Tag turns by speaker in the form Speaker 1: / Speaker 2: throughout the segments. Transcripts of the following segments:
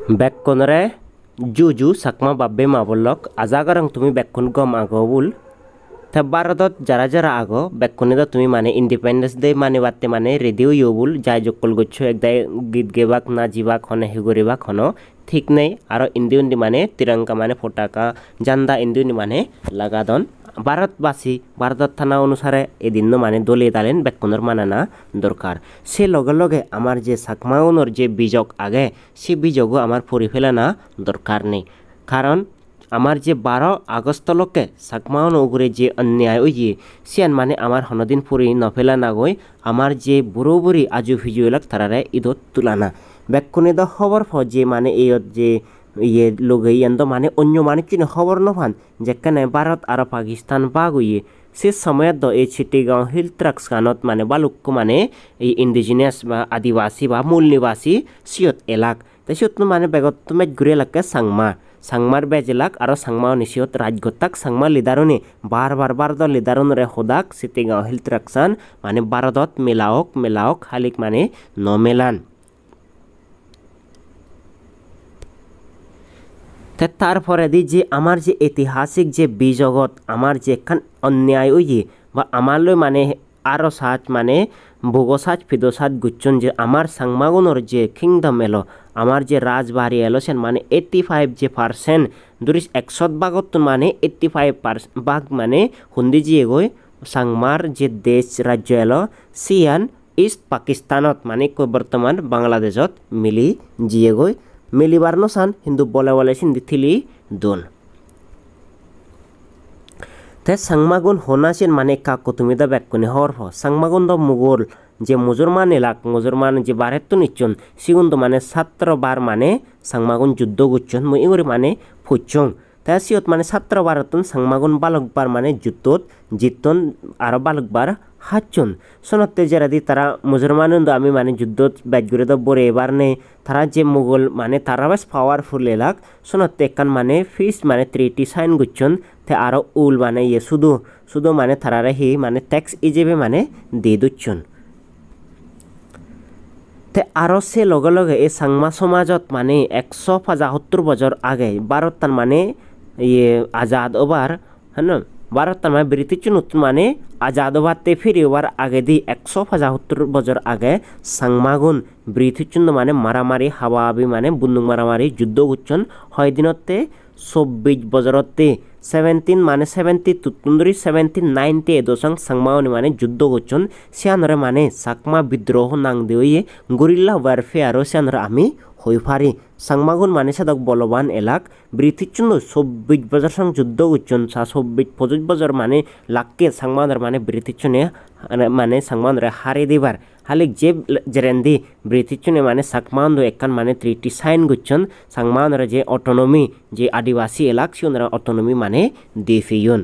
Speaker 1: বেককনরে জুজু সাকমা বাব্বে মাবলক আজাগারং তুমি বেককন গম আগবুল তা ভারতত যারা যারা আগো বেককনিদ তুমি মানে ইন্ডিপেন্ডেন্স ডে মানে বাতে মানে রেডিও ইউবুল যাই জকল গচ্ছ একদাই গীত গেবাক না জিবাক হনে হিগরিবাক হন ঠিক নেই আর ইন্দি মানে তিরঙ্গা মানে পতাকা জান্দা ইন্দি মানে লাগাদন ভারতবাসী ভারতত থানা অনুসারে এদিন মানে দলিয়ে দালেন বেককনর মানানা দরকার সে লগে লগে আমার যে সাকমাউনর যে বীজক আগে সে বীজকও আমার পরি ফেলানা দরকার নেই কারণ আমার যে 12 আগস্টলকে সাকমাউন উগুরে যে অন্যায় ওই যে সিয়ান মানে আমার হনদিন পরি নফেলা না গই আমার যে বুড়ো বুড়ি আজু ভিজুয়েলাক তারারে ঈদত তুলানা বেককনে দ খবর যে মানে এই যে ইয়ে লোগে ইয়ান্দ মানে অন্য মানে চিনে খবর নফান যেখানে ভারত আর পাকিস্তান বাগুইয়ে সে সময়ত এই চিটিগাঁও হিল ট্রাক্স কানত মানে বালুক মানে এই ইন্ডিজিনিয়াস বা আদিবাসী বা মূল নিবাসী সিয়ত এলাক তাই সিয়ত মানে বেগত তুমি ঘুরে এলাকা সাংমার বেজেলাক আর সাংমা নিশিয়ত রাজগতাক সাংমা লিদারনি বার লিদারনরে হোদাক চিটিগাঁও হিল ট্রাকসান মানে ভারতত মেলাওক হালিক মানে নমেলান তারপরে দি যে আমার যে ঐতিহাসিক যে বীজগত আমার যে একখান অন্যায় ওই যে বা আমারলৈ মানে আরো সাজ মানে ভোগসাজ ফিদোসাজ গুচ্ছন যে আমার সাংমাগুনর যে কিংডম এলো আমার যে রাজবাড়ি এলো সেন মানে 85% দুরিশ 100 ভাগত মানে 85% ভাগ মানে হুন্দি জিয়ে গই সাংমার যে দেশ রাজ্য এলো সিয়ান ইস্ট পাকিস্তানত মানে বর্তমান বাংলাদেশত মিলি জিয়ে গই মিলিবার নসান হিন্দু বলে সিন্ধি থিলি দোন তে সাংমাগুন হোনাসিন মানে কাকু তুমি দা বেককনি হর সাংমাগুন দ মুগল যে মুজরমান এলাক মুজরমান যে বারেত্ত নিচ্ছন সিগুন তো মানে 17 বার মানে সাংমাগুন যুদ্ধ গুচ্ছন মুই ইগরি মানে ফুচ্ছং তা সিয়ত মানে 17 বারতন সাংমাগুন বালকবার মানে যুদ্ধত জিতন আর বালকবার হাচ্ছন সনতে যারা দি তারা মুসলমান আমি মানে যুদ্ধত ব্যাজগুড়ে তো বরে এবার নেই তারা যে মুঘল মানে তারা বেশ পাওয়ারফুল এলাক সনতে একখান মানে ফিস মানে ট্রিটি সাইন গুচ্ছন তে আরো উল মানে ইয়ে শুধু মানে তারারে হি মানে ট্যাক্স ইজেবে মানে দিয়ে দুচ্ছন তে আরো সে লগে লগে এই সাংমা সমাজত মানে 175 বছর আগে ভারত মানে ইয়ে আজাদ ওবার হ্যাঁ ভারত মানে ব্রিটিশ নতুন মানে আজাদ ওভারতে ফিরে ওবার আগে দি 175 বছর আগে সাংমাগুন ব্রিটিশ মানে মারামারি হাওয়াবি মানে বুন্দুক মারামারি যুদ্ধ গুচ্ছন হয় দিনতে 24 বছরতে 17 মানে 1790 দশং সাংমাউনি মানে যুদ্ধ গুচ্ছন সিয়ানরে মানে সাকমা বিদ্রোহ নাং দিয়ে গরিল্লা ওয়ারফেয়ারও সিয়ানরে আমি হই পারি সাংমাগুন মানে সাদক বলবান এলাক ব্রিটিশ 24 বছর সং যুদ্ধ গুচ্ছন 24 বছর মানে লাক্কে সাংমাদের মানে ব্রিটিশ মানে সাংমাদরে হারে দিবার হালিক যে জেরেন্দি ব্রিটিশ মানে সাকমান্দ একখান মানে ট্রিটি সাইন গুচ্ছন সাংমাদরে যে অটোনমি যে আদিবাসী এলাক সিওনরা অটোনমি মানে দিফিয়ন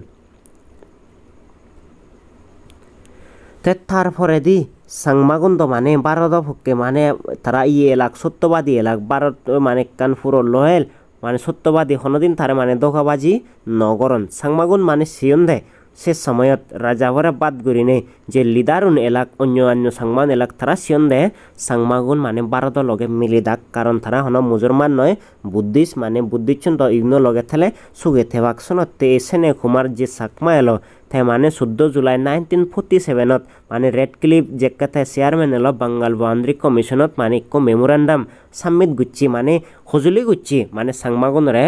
Speaker 1: তারপরে দি সাংমাগুন্দ মানে ভারত পক্ষে মানে তারা ইয়ে এলাক সত্যবাদী এলাক ভারত মানে কানপুর লয়েল মানে সত্যবাদী হনদিন তারা মানে দোকাবাজি নগরন সাংমাগুন মানে সিয়ন দে সে সময়ত রাজাভরা বাদ গরিনে যে লিদারুন এলাক অন্য সাংমান এলাক তারা সিয়ন দে সাংমাগুন মানে ভারত লগে মিলি দাক কারণ তারা হন মুসলমান নয় বুদ্ধিস্ট মানে বুদ্ধিচ্ছন তো ইগ্ন লগে থেলে সুগে থেবাক সনতে এসেনে কুমার যে সাকমা এলো তে মানে 14 জুলাই 1947 মানে রেড ক্লিফ যেকাতে চেয়ারম্যান এলো বাঙ্গাল বাউন্ডারি কমিশনত মানে ইকো মেমোরান্ডাম সাবমিট গুচ্ছি মানে হজুলি গুচ্ছি মানে সাংমাগুনরে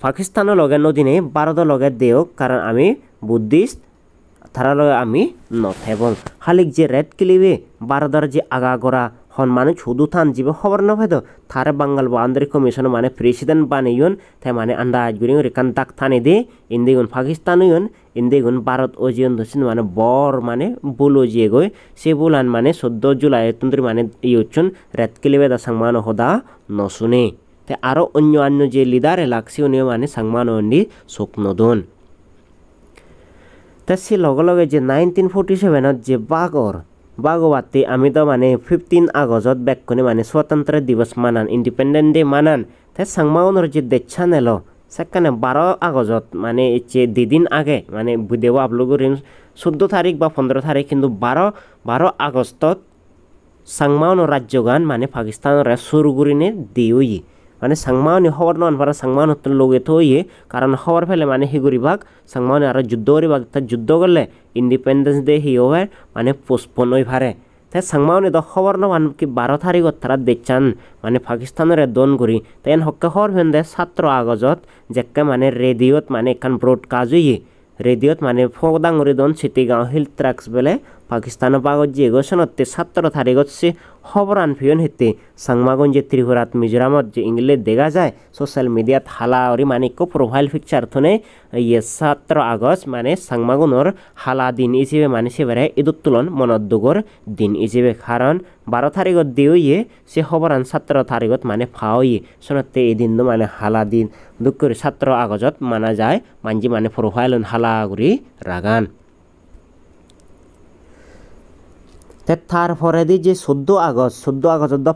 Speaker 1: পাকিস্তানের লগে নদিনে ভারত লগে দেও কারণ আমি বুদ্ধিস্ট তারা লগে আমি নথেবং হালিক যে রেড ক্লিফে ভারতের যে আগাগোড়া হন মানে শুধু থান জীবে খবর নভেদ থারে বাঙ্গাল বাউন্ডারি কমিশন মানে প্রেসিডেন্ট বানিয়ন তাই মানে আন্দাজ গুরিং রেখান দাক থানে দে ইন্দিগুন পাকিস্তান হইন ইন্দিগুন ভারত ওজিয়ন দছিন মানে বর মানে বুল ওজিয়ে গই সে বুলান মানে 14 জুলাই তুন্দ্রি মানে ইউচন রেড ক্লিফে দা সাংমান হদা নশুনে তে আরো অন্য যে লিডার এলাকসি উনি মানে সাংমান অন্ডি শোকনদন তা সে লগে লগে যে 1947 যে বাগবাতে আমি তো মানে 15 আগস্ট বেককনে মানে স্বতন্ত্র দিবস মানান ইন্ডিপেন্ডেন্ট ডে মানান তাই সাংমাউনর যে দেচ্ছান এলো সেখানে 12 আগস্ট মানে যে দুদিন আগে মানে ভিডিও আপলোড করেন 14 তারিখ বা 15 তারিখ কিন্তু 12 আগস্টত সাংমাউনো রাজ্যগান মানে পাকিস্তানের সুরগুরিনে দিউই মানে সাংমাউনি খবর নন পারা সাংমাউন লগে থইয়ে কারণ খবর ফেলে মানে হিগুরিবাগ সাংমাউনি আর যুদ্ধ করিবাগ তা যুদ্ধ করলে ইন্ডিপেন্ডেন্স ডে হিওয়ে মানে পোস্টপোন হয়ে পারে তাই সাংমাউনি দ খবর ন মান কি 12 তারিখত তারা দেখছান মানে পাকিস্তানের দন করি তাই হক্কা খবর ফেন্দে 17 আগস্টত যেকে মানে রেডিওত মানে এখান ব্রডকাস্ট হইয়ে রেডিওত মানে ফোকদাঙ্গুরি দন সিটিগাঁও হিল ট্রাক্স বেলে পাকিস্তানের পাগত যে এগোশনতে 17 তারিখত সে খবর আনফিয়ন হেতে সাংমাগঞ্জ যে ত্রিপুরাত মিজোরামত যে ইংলে দেখা যায় সোশ্যাল মিডিয়াত হালা ওরি মানে কো প্রোফাইল পিকচার থনে ইয়ে 17 আগস্ট মানে সাংমাগুনর হালা দিন হিসেবে মানে সেবারে ঈদুত তুলন মনদ্দুগর দিন হিসেবে কারণ 12 তারিখত দিও ইয়ে সে খবর আন 17 তারিখত মানে ফাও ইয়ে শোনতে এই দিন মানে হালা দিন দুঃখ করে 17 আগস্টত মানা যায় মানজি মানে প্রোফাইল হালা করি রাগান তারপরে দি যে 14 আগস্ট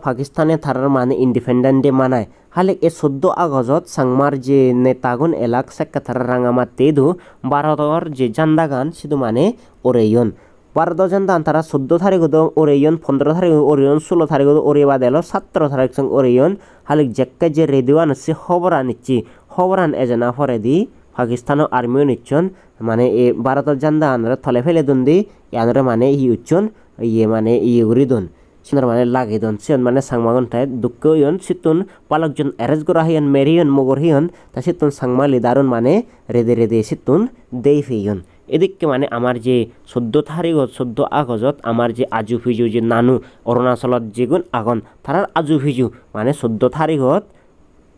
Speaker 1: পাকিস্তানে তারার মানে ইন্ডিপেন্ডেন্ট ডে মানায় হালে এ 14 আগস্টত সাংমার যে নেতাগুন এলাক সেকা তারা রাঙামাত তেদু ভারতর যে জান্দাগান শুধু মানে ওরেয়ন ভারত জান্দান তারা 14 তারিখ ওরেয়ন 15 তারিখ ওরেয়ন 16 তারিখ ওরে বাদ এলো 17 তারিখ সঙ্গে ওরেয়ন হালে যেকে যে রেডিওয়ান হচ্ছে খবর আনিচ্ছি খবর আন এজনা পরে দি পাকিস্তানের আর্মিও নিচ্ছন মানে এ ভারতের জান্দা আনরে থলে ফেলে দুন দি আনরে মানে ই উচ্ছন ইয়ে মানে ইয়ে উড়ি দন সিন্দর মানে লাগে দন সিয়ন মানে সাংমাগন তাই দুঃখ ইয়ন সিতুন পালকজন অ্যারেজ করা হিয়ন মেরিয়ন মগর হিয়ন তা সিতুন সাংমালি দারুন মানে রেদে রেদে সিতুন দেই ফেয়ন এদিকে মানে আমার যে 14 তারিখ 14 আগস্টত আমার যে আজু ফিজু যে নানু অরুণাচলত যেগুন আগন তারার আজু ফিজু মানে 14 তারিখত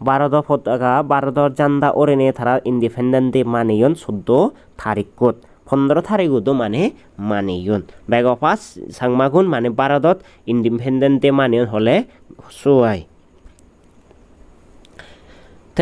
Speaker 1: ভারত পতাকা ভারতর জান্দা ওরে নিয়ে তারা ইন্ডিপেন্ডেন্ট ডে মানিয়ন 14 তারিখত 15 তারিখও মানে মানিয়ন বেগপাস সাংমাগুন মানে ভারতত ইন্ডিপেন্ডেন্ট ডে মানিয়ন হলে সোয়াই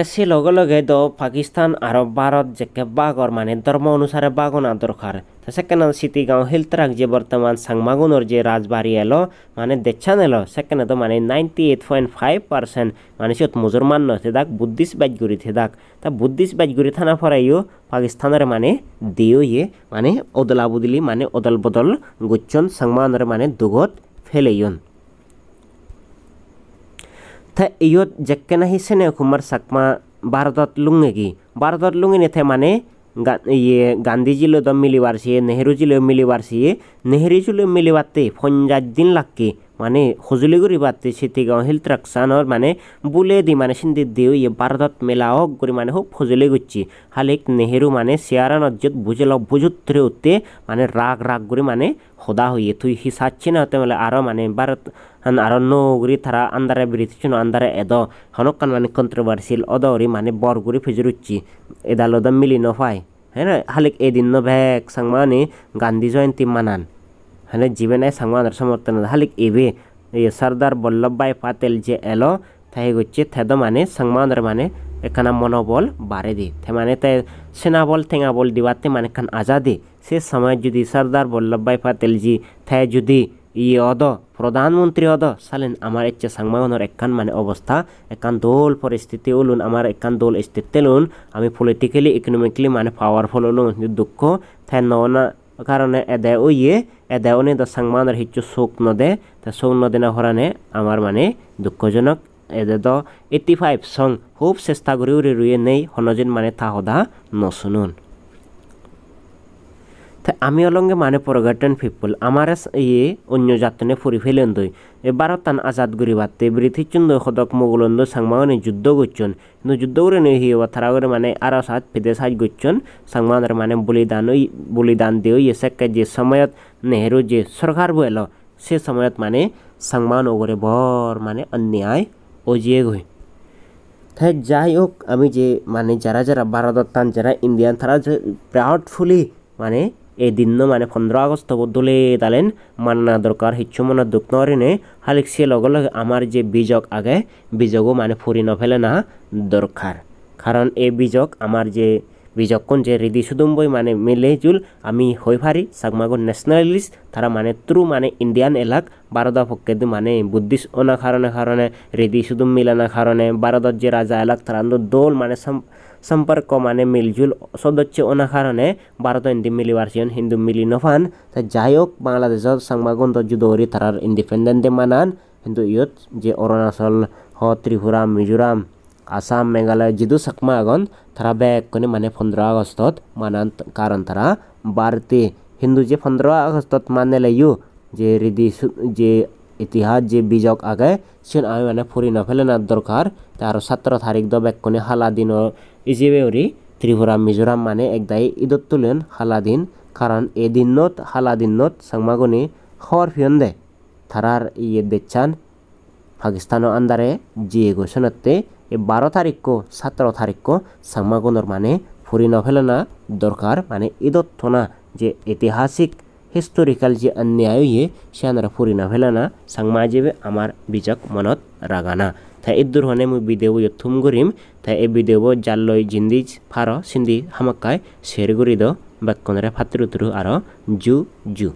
Speaker 1: সে লগে লগে দ পাকিস্তান আর ভারত যেকে বাগর মানে ধর্ম অনুসারে বাগনা দরকার সেখানে সিটিগাঁও হিলতরাক যে বর্তমান সাংমাগুনর যে রাজবাড়ি এলো মানে দেখান এলো সেখানে তো মানে 98.5% মানে সে মুসলমান নয় থাক বুদ্ধিস্ট বাইজগুড়ি থাক তা বুদ্ধিস্ট বাইজগুড়ি থানা পরাইও পাকিস্তানের মানে দিও ইয়ে মানে অদলা বদলি মানে অদল বদল গুচ্ছন সাংমানের মানে দুগত ফেলেইন তা ইয়ত যেকে নাহি সেনে কুমার সাকমা ভারতত লুঙে কি ভারতত লুঙে নেথে মানে ইয়ে গান্ধীজি লো দম মিলিবার সিয়ে নেহরুজি লো মিলিবার সিয়ে নেহরুজি লো মিলিবাতে 50 দিন লাগকে মানে হজুলি করি বাতে সিটিগাঁও হিল ট্রাকসানর মানে বুলে দি মানে সিন্দি দিও ইয়ে ভারতত মেলা হোক করি মানে হোক হজুলি করছি হালেক নেহেরু মানে সিয়ারা নজ্জত বুঝে লগ বুঝুত্রে উঠতে মানে রাগ রাগ করে মানে সদা হইয়ে তুই হি সাচ্ছি না হতে মানে আরো মানে ভারত আরো নগরী তারা আন্দারে ব্রিটিশ আন্দারে এদ হনকান মানে কন্ট্রোভার্সিয়াল অদরি মানে বরগুড়ি ফিজুরুচ্ছি এদালদ মিলি নফায় হ্যাঁ না হালেক এদিন ন ভ্যাক সাংমানে গান্ধী জয়ন্তী মানান হ্যাঁ জীবনে সাংমানের সমর্থন হালিক এবে সর্দার বল্লভভাই পাটেল যে এলো তাই হচ্ছে থেদ মানে সাংমানের মানে এখানে মনোবল বাড়ে দি তে মানে তাই সেনাবল ঠেঙাবল দিবাতে মানে খান আজাদি সে সময় যদি সর্দার বল্লভভাই পাটেল জি তাই যদি অদ প্রধানমন্ত্রী অদ সালেন আমার ইচ্ছে সাংমাগনের একখান মানে অবস্থা একখান দোল পরিস্থিতি উলুন আমার একখান দোল স্থিতি লুন আমি পলিটিক্যালি ইকোনমিক্যালি মানে পাওয়ারফুল হলুন দুঃখ তাই ননা কারণে এদায় ওইয়ে এদায় অনে দা সাংমানের হিচ্ছু শোক নদে তা শোক নদে না হরানে আমার মানে দুঃখজনক এদে দ 85 সং খুব চেষ্টা করি উড়ে রুয়ে নেই হনজিন মানে তাহদা নশুনুন আমি অলঙ্গে মানে পরগাটন পিপল আমার ইয়ে অন্য জাতনে ফুরি ফেলেন দই এবারও তান আজাদ গরি বাতে ব্রিটিশ চন্দ সদক মোগলন্দ সাংমাগনে যুদ্ধ করছেন কিন্তু যুদ্ধ করে নই হিয়ে তারা করে মানে আরো সাত ফেদে সাজ করছেন সাংমাগনের মানে বলিদান দিয়ে এসে যে সময়ত নেহেরু যে সরকার বইল সে সময়ত মানে সাংমান ওগরে বর মানে অন্যায় অজিয়ে গই তাই যাই হোক আমি যে মানে যারা যারা ভারতত তান যারা ইন্ডিয়ান তারা প্রাউডফুলি মানে এই দিন মানে 15 আগস্ট বদলে দালেন মানা দরকার হিচ্ছু মনে দুঃখ নরিনে হালিক সে লগে লগে আমার যে বিজক আগে বিজগও মানে ফুরি নফেলে না দরকার কারণ এই বিজক আমার যে বিজক কোন যে রিদি সুদুম্বই মানে মিলে জুল আমি হই পারি সাগমাগো ন্যাশনালিস্ট তারা মানে ত্রু মানে ইন্ডিয়ান এলাক ভারত পক্ষে মানে বুদ্ধিস্ট ওনা কারণে রিদি সুদুম মিলানা কারণে ভারতত যে রাজা এলাক তারা দোল মানে সম্পর্ক মানে মিলজুল সদস্য অনা কারণে ভারত হিন্দি মিলি পারছিলেন হিন্দু মিলি নফান তা যাই হোক বাংলাদেশত সাংমাগন্ত যুদরি তারার ইন্ডিপেন্ডেন্ট ডে মানান কিন্তু ইয়ত যে অরুণাচল হ ত্রিপুরা মিজোরাম আসাম মেঘালয় যিদু সাকমা আগন তারা ব্যাক করে মানে 15 আগস্টত মানান কারণ তারা ভারতে হিন্দু যে 15 আগস্টত মানে লাইও যে রিদি যে ইতিহাস যে বিজক আগে সেন আমি মানে ফুরি নফেলে না দরকার তার 17 তারিখ দ ব্যাক করে হালা দিন ইজিবেউরি ত্রিপুরা মিজোরাম মানে একদাই ঈদত তুলেন হালা দিন কারণ এ দিনত হালা দিনত সাংমাগনি খবর ফিয়ন দে তারার ইয়ে দেখছান পাকিস্তানের আন্দারে যে ঘোষণাতে 12 তারিখ 17 তারিখ সাংমাগনর মানে ফুরি নফেলে না দরকার মানে ঈদত থনা যে ঐতিহাসিক হিস্টোরিক্যাল যে অন্যায় ইয়ে সে আনারা ফুরি নফেলে না সাংমা যাবে আমার বিজক মনত রাগানা তাই ইদুর হনে মুই ভিডিও থুম করিম তাই এই ভিডিও জাল্লই জিন্দি ফার সিন্ধি হামাক্কায় শেয়ার করি দ বাক্যনরে ফাতির উতরু আর জু জু